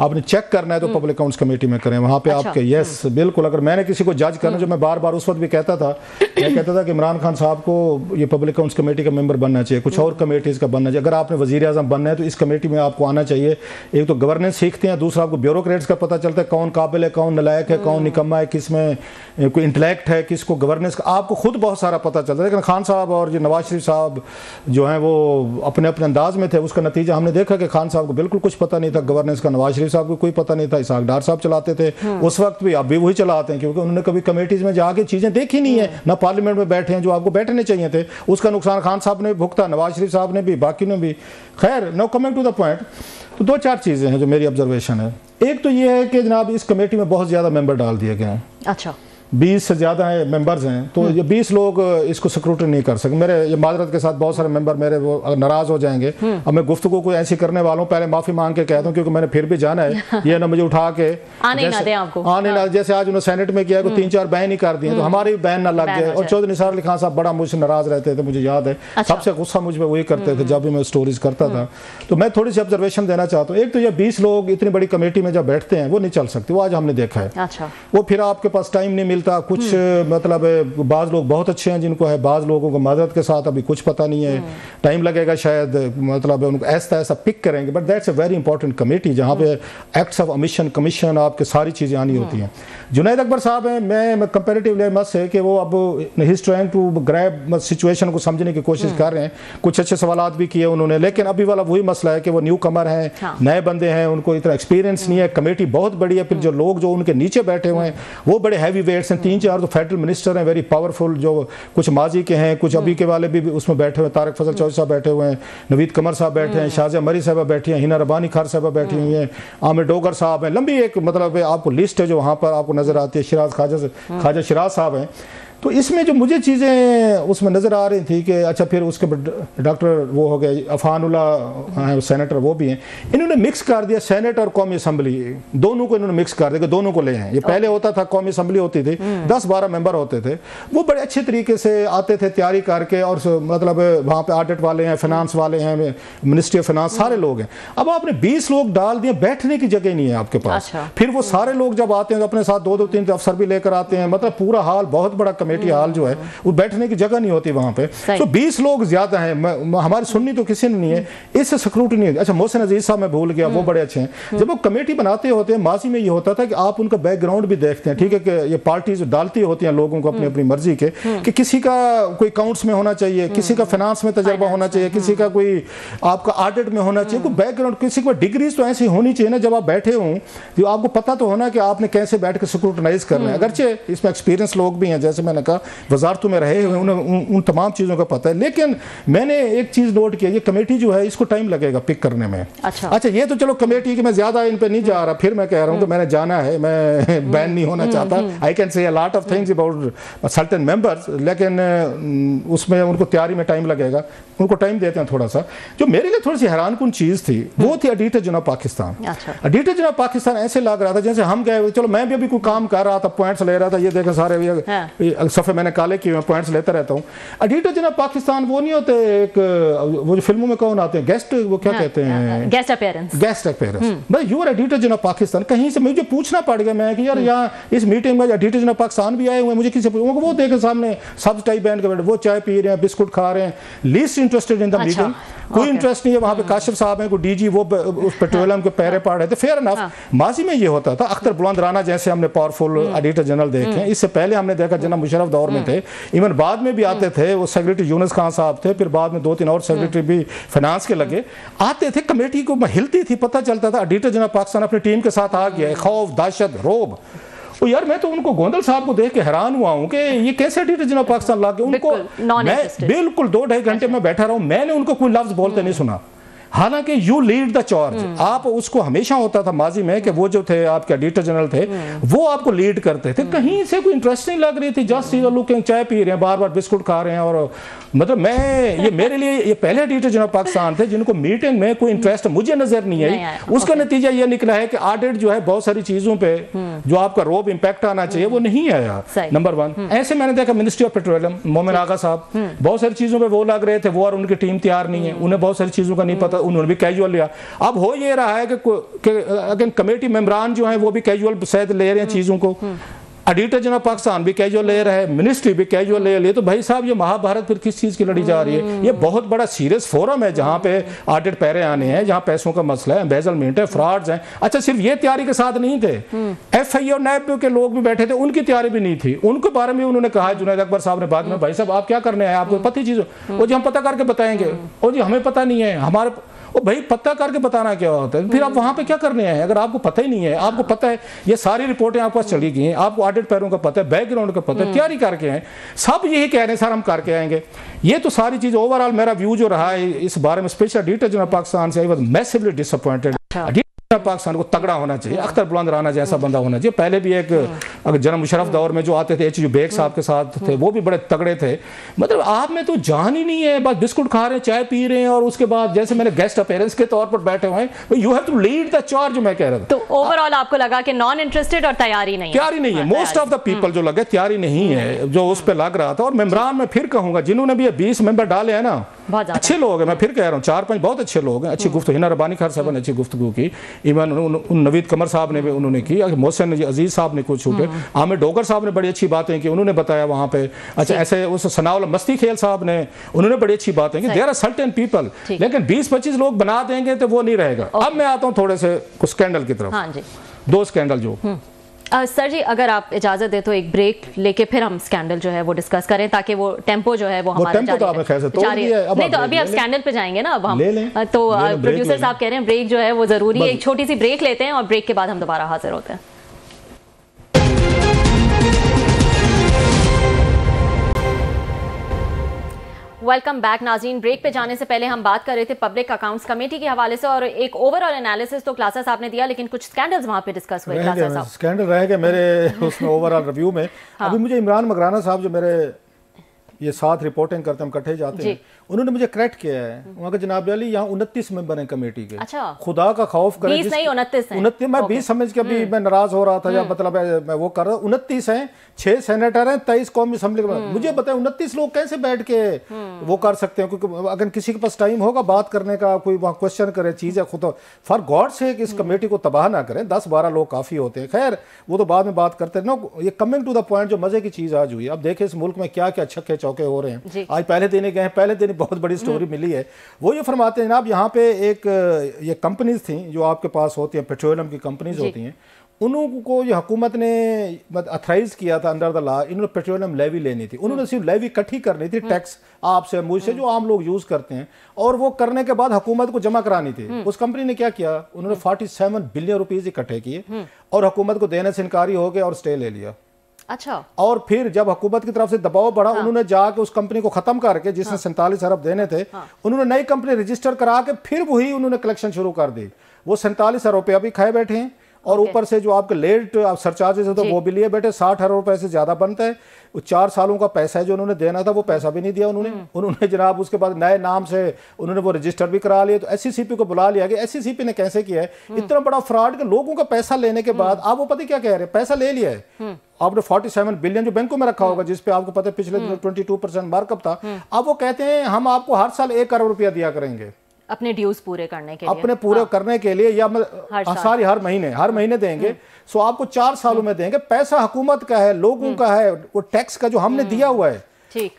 आपने चेक करना है तो पब्लिक अकाउंट्स कमेटी में करें, वहाँ पे आपके यस बिल्कुल। अगर मैंने किसी को जज करना, जो मैं बार बार उस वक्त भी कहता था, मैं कहता था कि इमरान खान साहब को ये पब्लिक अकाउंट्स कमेटी का मेंबर बनना चाहिए, कुछ और कमेटीज़ का बनना चाहिए। अगर आपने वज़ीर आज़म बनना है तो इस कमेटी में आपको आना चाहिए। एक तो गवर्नेंस सीखते हैं, दूसरा आपको ब्यूरोक्रेट्स का पता चलता है कौन काबिल है, कौन नलायक है, कौन निकम्मा है, किस में कोई इंटेलेक्ट है, किसको गवर्नेंस का आपको खुद बहुत सारा पता चलता है। लेकिन खान साहब और जो नवाज शरीफ साहब जो हैं वो अपने अपने अंदाज में थे। उसका नतीजा हमने देखा कि खान साहब को बिल्कुल कुछ पता नहीं था गवर्नेंस का, नवाज शरीफ साहब को कोई पता नहीं था, इसहाक डार साहब चलाते थे उस वक्त भी, अब भी वही चलाते हैं, क्योंकि उन्होंने कभी कमेटीज में जाके चीज़ें देखी नहीं है, ना पार्लियामेंट में बैठे हैं जो आपको बैठने चाहिए थे। उसका नुकसान खान साहब ने भुगता, नवाज शरीफ साहब ने भी, बाकी ने भी। खैर, no coming to the point, तो 2-4 चीज़ें हैं जो मेरी ऑब्जर्वेशन है। एक तो ये है कि जनाब इस कमेटी में बहुत ज़्यादा मेंबर डाल दिए गए हैं। अच्छा, 20 से ज़्यादा मेंबर्स हैं, तो ये 20 लोग इसको स्क्रूटनी नहीं कर सकते। मेरे ये माजरत के साथ बहुत सारे मेंबर मेरे वो नाराज़ हो जाएंगे। अब मैं गुफ्तगू को ऐसी करने वालों पहले माफ़ी मांग के कहता हूँ, क्योंकि मैंने फिर भी जाना है ये ना मुझे उठा के आने ना, जैसे आज उन्होंने सेनेट में किया 3-4 बैन ही कर दिए, तो हमारी बैन ना लग जाए। और चौधरी निसार अली खान साहब बड़ा मुझसे नाराज़ रहते थे, मुझे याद है। सबसे गुस्सा मुझ पर वही करते थे जब भी मैं स्टोरीज करता था। तो मैं थोड़ी सी ऑब्जर्वेशन देना चाहता हूँ। एक तो ये 20 लोग इतनी बड़ी कमेटी में जब बैठते हैं वो नहीं चल सकते, वो आज हमने देखा है। वो फिर आपके पास टाइम नहीं मिलता। कुछ मतलब बाज़ लोग बहुत अच्छे हैं जिनको है, बाज़ लोगों को मदद के साथ अभी कुछ पता नहीं है, टाइम लगेगा शायद, मतलब उनको ऐसा ऐसा पिक करेंगे। But that's a very important committee जहाँ पे एक्ट्स ऑफ ओमिशन, कमीशन, आपके सारी चीज़ें आनी होती हैं। जुनैद अकबर साहब हैं, मैं कंपेरेटिवली मस्ट है कि वो अब he is trying to grab situation को समझने की कोशिश कर रहे हैं। कुछ अच्छे सवालात भी किए उन्होंने, लेकिन अभी वाला वही मसला है कि वो न्यू कमर हैं, नए बंदे हैं, उनको इतना एक्सपीरियंस नहीं है। कमेटी बहुत बड़ी है, फिर जो लोग जो उनके नीचे बैठे हुए हैं वो बड़े हैवी वेट्स हैं। 3-4 तो फेडरल मिनिस्टर हैं, वेरी पावरफुल, जो कुछ माजी के हैं, कुछ अभी के वाले भी उसमें बैठे हुए। तारिक फजल चौधरी साहब बैठे हुए हैं, नवीद कमर साहब बैठे हैं, शाहजिया मरी साहबा बैठी हैं, हिना रबानी खार साहबा बैठी हुई हैं, आमिर डोगर साहब हैं। लंबी एक मतलब आपको लिस्ट है जो वहाँ पर आपको नजर आती है। ख्वाजा शिराज साहब हैं। तो इसमें जो मुझे चीज़ें उसमें नज़र आ रही थी कि अच्छा, फिर उसके डॉक्टर वो हो गए अफानुल्लाह सेनेटर, वो भी हैं। इन्होंने मिक्स कर दिया सेनेट और कौमी असम्बली, दोनों को इन्होंने मिक्स कर दिया, दोनों को ले हैं। ये पहले होता था कौमी असम्बली होती थी, 10-12 मेंबर होते थे, वो बड़े अच्छे तरीके से आते थे तैयारी करके, और मतलब वहाँ पे ऑडिट वाले हैं, फाइनेंस वाले हैं, मिनिस्ट्री ऑफ फाइनेंस, सारे लोग हैं। अब आपने 20 लोग डाल दिए, बैठने की जगह नहीं है आपके पास। फिर वो सारे लोग जब आते हैं तो अपने साथ 2-3 अफसर भी लेकर आते हैं, मतलब पूरा हाल, बहुत बड़ा कमेटी हाल जो है, वो बैठने की जगह नहीं होती वहां पे। तो 20 लोग ज्यादा हैं, हमारी सुननी तो किसी ने नहीं है, इससे स्क्रूटनी है। अच्छा, मोहसिन अजीज साहब मैं भूल गया, वो बड़े अच्छे हैं। जब वो कमेटी बनाते होते हैं, माजी में ये होता था कि आप उनका बैकग्राउंड भी देखते हैं, ठीक है, कि ये पार्टीज डालती होती हैं लोगों को अपनी अपनी मर्जी के, कि किसी का कोई अकाउंट्स में होना चाहिए, किसी का फाइनेंस में तजर्बा होना चाहिए, किसी का कोई आपका ऑडिट में होना चाहिए, कोई बैकग्राउंड, किसी को डिग्रीज तो ऐसी होनी चाहिए ना, जब आप बैठे हों तो आपको पता तो होना कि आपने कैसे बैठ कर स्क्रूटनाइज करना है। अगरचे इसमें एक्सपीरियंस लोग भी हैं, जैसे मैंने कहा वजारतों में रहे हुए, उन्हें उन तमाम चीज़ों का पता है। लेकिन मैंने एक चीज़ नोट किया, ये कमेटी जो है इसको टाइम लगेगा पिक करने में। अच्छा, ये तो चलो कमेटी कि मैं ज़्यादा इन पे नहीं जा रहा, फिर मैं कह रहा हूँ कि मैंने जाना है, मैं बैन नहीं होना चाहता। I can say a lot of things about certain members, लेकिन उसमें उनको तैयारी में टाइम लगेगा, उनको टाइम देते हैं थोड़ा सा। जो मेरे लिए थोड़ी सी हैरानकुन चीज़ थी वो थी auditor general Pakistan. Auditor general Pakistan ऐसे लग रहा था जैसे हम गए, चलो मैं भी अभी कोई काम कर रहा था, पॉइंट्स ले रहा था, ये देखें सारे सफ़े मैंने काले किए, पॉइंट्स लेता रहता हूँ। ऑडिटर जनरल पाकिस्तान वो नहीं होते, एक वो जो फिल्मों में कौन आते हैं, गेस्ट, वो क्या कहते हैं, गेस्ट अपीयरेंस। भाई you are auditor general Pakistan. कहीं से मुझे पूछना पड़ गया मैं कि यार यहाँ इस मीटिंग में ऑडिटर जनरल पाकिस्तान भी आए हुए हैं, मुझे किसी वो देखे सामने सब टाई पहन के बैठे, वो चाय पी रहे हैं, बिस्कुट खा रहे हैं, least interested in the meeting, कोई इंटरेस्ट नहीं है। वहाँ पे काशिफ साहब हैं, कोई डीजी, वो उस पेट्रोलियम के पैरे पड़ रहे थे, फेयर इनफ। माजी में ये होता था, अख्तर बुलंद राना जैसे हमने पावरफुल ऑडिटर जनरल देखे, इससे पहले हमने देखा जनाब मुशर्रफ दौर में थे, इवन बाद में भी आते थे, वो सेक्रेटरी यूनुस खान साहब थे, फिर बाद में 2-3 और सेक्रेटरी भी फाइनेंस के लगे, आते थे, कमेटी को हिलती थी, पता चलता था ऑडिटर जनरल पाकिस्तान अपनी टीम के साथ आ गया है। खौफ, दहशत, रोब। यार मैं तो उनको गोंदल साहब को देख के हैरान हुआ हूं कि ये कैसे ऑडिटर जनरल पाकिस्तान ला के उनको, मैं बिल्कुल 2-2.5 घंटे में बैठा रहा हूं, मैंने उनको कोई लफ्ज बोलते नहीं सुना। हालांकि यू लीड द चार्ज, आप उसको हमेशा होता था माजी में कि वो जो थे आपके ऑडिटर जनरल थे वो आपको लीड करते थे, कहीं से कोई इंटरेस्ट नहीं लग रही थी, जस्ट लुकिंग, चाय पी रहे हैं, बार बार बिस्कुट खा रहे हैं। और मतलब ये मेरे लिए ये पहले ऑडिटर जनरल पाकिस्तान थे जिनको मीटिंग में कोई इंटरेस्ट मुझे नजर नहीं आई। उसका नतीजा ये निकला है कि ऑडिट जो है बहुत सारी चीजों पे जो आपका रोब इंपैक्ट आना चाहिए वो नहीं आया, नंबर 1। ऐसे मैंने देखा मिनिस्ट्री ऑफ पेट्रोलियम, मोमिन आगा साहब बहुत सारी चीजों पे वो लग रहे थे, वो और उनकी टीम तैयार नहीं है, उन्हें बहुत सारी चीजों का नहीं पता, उन्होंने भी कैजुअल लिया। अब हो ये रहा है कि अगेन कमेटी मेंबरान जो हैं वो भी कैजुअल शायद ले रहे हैं चीजों को, ऑडिटर जनरल पाकिस्तान भी कैजुअल ले रहा है, मिनिस्ट्री भी कैजुअल ले रही है। तो भाई साहब ये महाभारत फिर किस चीज़ की लड़ी जा रही है? ये बहुत बड़ा सीरियस फोरम है जहाँ पे ऑडिट पैरे आने हैं, जहाँ पैसों का मसला है, एम्बेजलमेंट है, फ्रॉड्स हैं। अच्छा सिर्फ ये तैयारी के साथ नहीं थे, FI और नैब के लोग भी बैठे थे, उनकी तैयारी भी नहीं थी, उनके बारे में उन्होंने कहा जुनैद अकबर साहब ने बाद में, भाई साहब आप क्या करने आए, आपको पता चीज़ वो जी हम पता करके बताएंगे, वो जी हमें पता नहीं है, हमारे वो भाई पता करके बताना क्या होता है, फिर आप वहां पे क्या करने आए अगर आपको पता ही नहीं है। आपको पता है ये सारी रिपोर्टें आपके पास चली गई हैं, आपको ऑडिट पैरों का पता है, बैकग्राउंड का पता है, तैयारी करके आए, सब यही कह रहे हैं सर हम करके आएंगे। ये तो सारी चीज ओवरऑल मेरा व्यू जो रहा है इस बारे में, स्पेशल ऑडिटर जनरल पाकिस्तान से, I was massively disappointed. Pakistan को तगड़ा होना चाहिए, अख्तर बुलंद राना जैसा बंदा होना चाहिए। पहले भी एक अगर जनाब मुशर्रफ दौर में जो आते थे एच बेग साहब के साथ थे, वो भी बड़े तगड़े थे। मतलब आप में तो जान ही नहीं है, बस बिस्कुट खा रहे हैं, चाय पी रहे हैं, और उसके बाद जैसे मैंने गेस्ट अपीयरेंस के तौर पर बैठे हुए हैं। You have to lead the charge. मैं कह रहा था तो ओवरऑल आपको लगा कि नॉन इंटरेस्टेड और तैयारी नहीं है। मोस्ट ऑफ द पीपल जो लगे तैयारी नहीं है, जो उस पर लग रहा था। और मेम्बरान में फिर कहूंगा जिन्होंने भी 20 मेंबर डाले हैं ना, अच्छे लोग हैं। मैं फिर कह रहा हूँ 4-5 बहुत अच्छे लोग हैं, अच्छी गुफ्तगू। हिना रब्बानी खान साहब ने अच्छी गुफ्तगू की, इवन नवीद कमर साहब ने भी उन्होंने की, मोहसिन अजीज साहब ने कुछ छूटे, आमिर डोगर साहब ने बड़ी अच्छी बातें की, उन्होंने बताया वहाँ पे। अच्छा, ऐसे उस सनाउल मस्ती खेल साहब ने, उन्होंने बड़ी अच्छी बातें की। देयर आर सर्टेन पीपल, लेकिन 20-25 लोग बना देंगे तो वो नहीं रहेगा। अब मैं आता हूँ थोड़े से कुछ स्कैंडल की तरफ। हाँ जी, 2 स्कैंडल जो सर जी, अगर आप इजाजत दे तो एक ब्रेक लेके फिर हम स्कैंडल जो है वो डिस्कस करें, ताकि वो टेम्पो जो है वो हमारा टेम्पो तो आपने खैर से तोड़ दिया है। नहीं तो अभी आप स्कैंडल पे जाएंगे ना, अब हम तो प्रोड्यूसर साहब कह रहे हैं ब्रेक जो है वो जरूरी है। एक छोटी सी ब्रेक लेते हैं और ब्रेक के बाद हम दोबारा हाजिर होते हैं। वेलकम बैक नाज़रीन। ब्रेक पे जाने से पहले हम बात कर रहे थे पब्लिक अकाउंट्स कमेटी के हवाले से, और एक ओवरऑल एनालिसिस तो क्लासा साहब ने दिया, लेकिन कुछ स्कैंडल्स वहां पे डिस्कस हुए। क्लासा साहब स्कैंडल रह गए मेरे उसमें ओवरऑल रिव्यू में। हाँ। अभी मुझे इमरान मकराना साहब जो मेरे ये साथ रिपोर्टिंग करते हम इकट्ठे जाते हैं, उन्होंने मुझे करेक्ट किया है। वहाँ के जनाब अली यहाँ 29 मेंबर हैं कमेटी के। अच्छा, खुदा का खौफ करे, 20 नहीं 29 हैं। 29 मैं 20 समझ के अभी मैं नाराज हो रहा था, या मतलब मैं वो कर रहा हूँ। 29 हैं, 6 सेनेटर हैं, 23 कौमी असेंबली के। मुझे बताए 29 लोग कैसे बैठ के वो कर सकते हैं? क्योंकि अगर किसी के पास टाइम होगा बात करने का, कोई वहाँ क्वेश्चन करे, चीज़ है, खुद फॉर गॉड से इस कमेटी को तबाह ना करें। 10-12 लोग काफ़ी होते हैं। खैर वो तो बाद में बात करते हैं ना। ये कमिंग टू द पॉइंट, जो मजे की चीज़ आज हुई, अब देखें इस मुल्क में क्या क्या छक्के चौके हो रहे हैं। आज पहले दिन गए, पहले दिन बहुत बड़ी स्टोरी मिली है। वो ये फरमाते हैं जनाब, यहाँ पे एक ये कंपनीज थी जो आपके पास होती हैं, पेट्रोलियम की कंपनीज होती हैं, उनको ये हुकूमत ने अथराइज किया था अंडर द लॉ, इन्होंने पेट्रोलियम लेवी लेनी थी। उन्होंने सिर्फ लेवी इकट्ठी करनी थी, टैक्स आपसे मुझसे जो आम लोग यूज करते हैं, और वो करने के बाद हुकूमत को जमा करानी थी। उस कंपनी ने क्या किया, उन्होंने 47 बिलियन रुपीज इकट्ठे किए और हुकूमत को देने से इनकारी हो गया और स्टे ले लिया। अच्छा, और फिर जब हुकूमत की तरफ से दबाव बढ़ा, उन्होंने जाके उस कंपनी को खत्म करके, जिसने 47 अरब देने थे, उन्होंने नई कंपनी रजिस्टर करा के फिर वही उन्होंने कलेक्शन शुरू कर दी। वो 47 अरब रुपया भी खाए बैठे हैं, और ऊपर से जो आपके लेट सरचार्जेस है तो वो भी लिए बैठे। 60 अरब रुपए से ज्यादा बनता है। 4 सालों का पैसा है जो उन्होंने देना था, वो पैसा भी नहीं दिया उन्होंने जनाब। उसके बाद नए नाम से उन्होंने वो रजिस्टर भी करा लिया। तो SCCP को बुला लिया गया। SCCP ने कैसे किया है इतना बड़ा फ्रॉड के लोगों का पैसा लेने के बाद, आप वो पता क्या कह रहे हैं, पैसा ले लिया है आपने 47 बिलियन जो बैंकों में रखा होगा, जिसपे आपको पता है पिछले दिनों 22% मार्कअप था। अब वो कहते हैं हम आपको हर साल 1 अरब रुपया दिया करेंगे अपने ड्यूज पूरे करने के लिए, अपने पूरे करने के लिए, या सारी हर महीने देंगे। सो आपको 4 सालों में देंगे। पैसा हुकूमत का है, लोगों का है, वो टैक्स का जो हमने दिया हुआ है,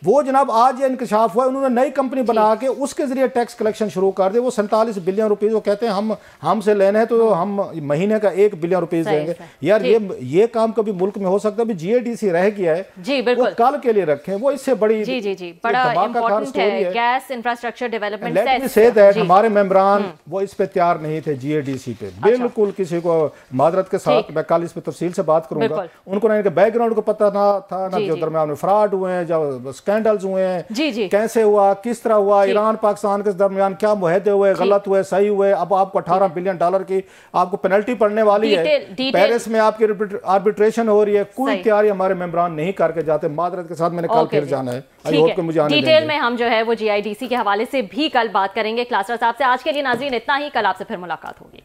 वो जनाब आज ये इंकशाफ हुआ है। उन्होंने नई कंपनी बना के उसके जरिए टैक्स कलेक्शन शुरू कर दिया। वो 47 बिलियन रुपीज वो कहते हैं हमसे लेने हैं, तो हम महीने का 1 बिलियन रुपीज देंगे। यार ये काम कभी मुल्क में हो सकता है? GADC रह गया है जी, बिल्कुल, वो कल के लिए रखें। वो इससे बड़ी जी बड़ा इंपॉर्टेंट है gas infrastructure development. Let me say that हमारे मेंबरान वो इस पे तैयार नहीं थे GADC पे, बिल्कुल। किसी को मादरत के साथ, मैं कल इस पे तफसील से बात करूंगा, उनको ना इनके बैकग्राउंड को पता था ना, जो दरमियान में फ्रॉड हुए हैं, जो स्कैंडल्स हुए हैं, कैसे हुआ, किस तरह हुआ, ईरान पाकिस्तान के दरमियान क्या मुआहदे हुए, गलत हुए, सही हुए। अब आपको 18 बिलियन डॉलर की आपको पेनल्टी पड़ने वाली है। पेरिस में आपकी आर्बिट्रेशन हो रही है। कोई तैयारी हमारे मेंबरान नहीं करके जाते। मादरत के साथ मैंने कल फिर जाना है। डिटेल में हम जो है वो GIDC के हवाले से भी कल बात करेंगे क्लासर साहब से। आज के लिए नाज़रीन इतना ही, कल आपसे फिर मुलाकात होगी।